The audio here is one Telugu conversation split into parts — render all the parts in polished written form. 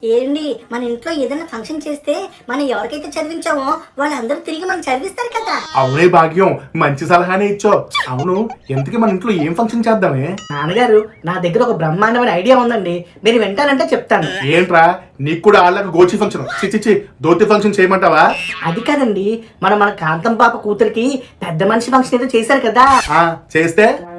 ఏంటి మన ఇంట్లో ఏదైనా ఫంక్షన్ చేస్తే మనం ఎవరికైతే చదివించామో వాళ్ళందరూ తిరిగి మనం చదివిస్తారు కదా. అవునే భాగ్యం, మంచి సలహానే ఇచ్చావు. అవును, ఎంతకీ మన ఇంట్లో ఏం ఫంక్షన్ చేద్దామే? నాన్నగారు, నా దగ్గర ఒక బ్రహ్మాండమైన ఐడియా ఉందండి. మీరు వింటానంటే చెప్తాను. ఏంట్రా, నీకు కూడా వాళ్ళకి గోచి ఫంక్షన్ చిచి దోతి ఫంక్షన్ చేయమంటావా? అది కాదండి, మన కాంతం పాప కూతురికి పెద్ద మనిషి ఫంక్షన్ ఏదో చేశారు కదా.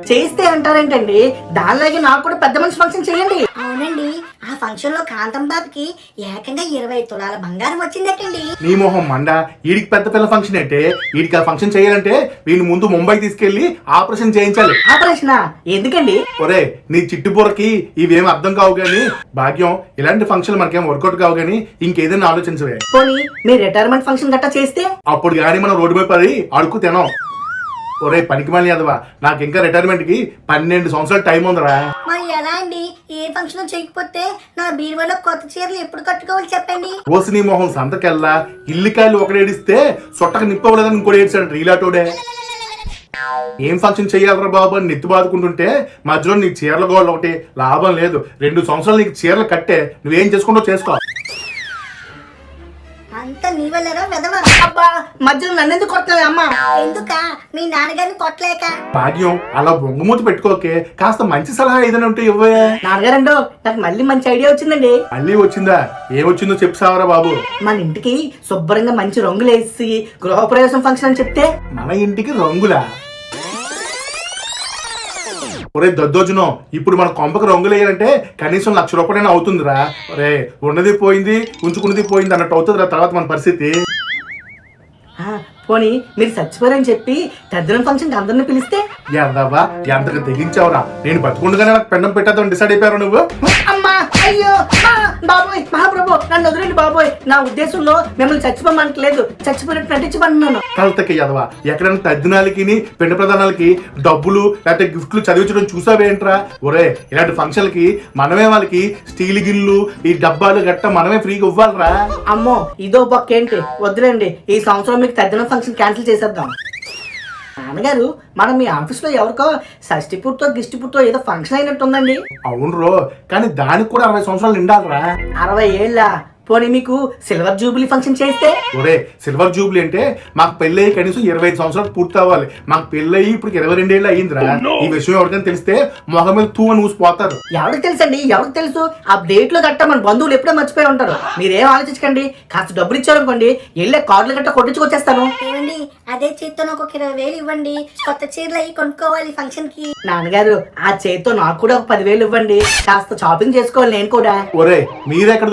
చేస్తే అంటారేంటండి, దానిలాగే నాకు కూడా పెద్ద మనిషి ఫంక్షన్ చేయండి. అవునండి, ఆ ఫంక్షన్ లో కాంతం బాబుకి ఏకంగా 20 తులాల బంగారం వచ్చిందటండి. నీ మొహం మండ, వీడికి పెద్ద పిల్ల ఫంక్షన్ అంటే, వీడికి ఆ ఫంక్షన్ చేయాలంటే వీడిని ముందు ముంబై తీసుకెళ్లి ఆపరేషన్ చేయించాలి. ఆపరేషన్ ఎందుకండి? ఒరే, నీ చిట్టుబుర్రకి ఇవేం అర్థం కావు గాని భాగ్యం, ఇలాంటి ఫంక్షన్ మనకేం వర్కౌట్ కావు గాని ఇంకేదైనా ఆలోచించవే. పోనీ మీ రిటైర్మెంట్ ఫంక్షన్ గట్టా చేస్తే? అప్పుడు గానీ మనం రోడ్డు మీద పడి అడుక్కు తినాం. ఒరే పనికి మళ్ళీ అదవా, నాకు ఇంకా రిటైర్మెంట్ కి 12 సంవత్సరాలు టైం ఉందరా. మరి ఎలా అండి, ఏ ఫంక్షన్ చేయకపోతే నా బీరువాలో కొత్త చీరలు ఎప్పుడు కట్టుకోవాలి చెప్పండి. ఓసి నీ మొహం సంతకెళ్ళా, ఇల్లికాయలు ఒకటి ఏడిస్తే సొట్టకు నిప్పవలేదని ఇంకోటి ఏడ్చాడు రీలాటోడే. ఏం ఫంక్షన్ చెయ్యాలరా బాబు అని నెత్తి బాదుకుంటుంటే మధ్యలో నీకు చీరల గోళ్ళ ఒకటి లాభం లేదు. 2 సంవత్సరాలు నీకు చీరలు కట్టే, నువ్వేం చేసుకుంటో చేసుకో. అంత నీ వల్లరా వెదవా. అబ్బా, మధ్యలో నన్నెందుకు కొడతావే అమ్మా? ఎందుక మీ నాన్నగారిని కొట్టలేక? భాగ్యం, అలా బొంగుమూతి పెట్టుకోకే, కాస్త మంచి సలహా ఏదైనా ఉంటే ఇవ్వే. నాన్నగారండు, నాకు మళ్ళీ మంచి ఐడియా వచ్చిందండి. మళ్ళీ వచ్చిందా? ఏమొచ్చిందో చెప్తావరా బాబు. మన ఇంటికి శుభ్రంగా మంచి రంగులు వేసి గృహప్రవేశం ఫంక్షన్ అని చెప్తే? మన ఇంటికి రంగులా? ఒరే దద్దోజునో, ఇప్పుడు మన కొంపకి రంగులు వేయాలంటే కనీసం 1,00,000 రూపాయలైనా అవుతుందిరా. ఒరే, ఉన్నది పోయింది ఉంచుకున్నది పోయింది అన్నట్టు అవుతుందిరా తర్వాత మన పరిస్థితి. పోనీ మీరు చచ్చిపోయారని చెప్పి తద్దిన ఫంక్షన్ అందరిని పిలిస్తే? ఎంతవా, ఎంతగా తెగించావురా. నేను బతుకుండగానే నాకు పెండం పెట్టేద్దాం డిసైడ్ అయిపోయారు నువ్వు. అమ్మా, అయ్యో, బాబోయ్, మహాప్రభు నన్ను వదిలేండి బాబోయ్. నా ఉద్దేశంలో మిమ్మల్ని చచ్చిపోమనట్లేదు, చచ్చిపోయినట్టు నటించమన్నాను. కలతకి ఎదవా, ఎక్కడైనా తద్దినాలకి పిండ ప్రధానాలకి డబ్బులు లేకపోతే గిఫ్ట్లు చదివించడం చూసావేంట్రా? ఒరే, ఇలాంటి ఫంక్షన్లకి మనమే వాళ్ళకి స్టీల్ గిల్లు ఈ డబ్బాలు గట్ట మనమే ఫ్రీగా ఇవ్వాలరా. అమ్మో, ఇదో పక్క ఏంటి, వద్దులేండి. ఈ సంవత్సరం మీకు తద్దిన ఫంక్షన్ క్యాన్సిల్ చేసేద్దాం. నాన్నగారు, మనం మీ ఆఫీస్ లో ఎవరికో షష్టి పుట్టో గిష్టి పుట్టో ఏదో ఫంక్షన్ అయినట్టుందండి. అవును రో, కానీ దానికి కూడా 60 సంవత్సరాలు నిండాలరా. 60 ఏళ్ళ? పోనీ మీకు సిల్వర్ జూబ్లీ ఫంక్షన్ చేస్తే? ఒరే, సిల్వర్ జూబ్లీ అంటే మాకు పెళ్ళి అయ్యి కనీసం 25 సంవత్సరాలు పూర్తి అవ్వాలి. మాకు పెళ్ళి అయ్యి ఇప్పుడు 22 ఏళ్ళు అయ్యిందిరా. ఈ విషయం ఎవరికైనా తెలిస్తే మొహం మీద తూ అని ఊసిపోతారు. ఎవరికి తెలుసండి, ఎవరికి తెలుసు? ఆ డేట్ లో గట్ట మన బంధువులు ఎప్పుడో మర్చిపోయి ఉంటారు. మీరేం ఆలోచించకండి, కాస్త డబ్బులు ఇచ్చారనుకోండి, వెళ్ళే కార్డులు గట్ట కొట్టించుకొచ్చేస్తాను. ఏమండి, అదే చేత్తో నాకు ఒక 20,000 ఇవ్వండి, కొత్త చీరలు అవి కొనుక్కోవాలి ఫంక్షన్ కి. నాన్నగారు, ఆ చేతితో నాకు కూడా ఒక 10,000 ఇవ్వండి, కాస్త షాపింగ్ చేసుకోవాలి నేను కూడా. ఒరే, మీరెక్కడ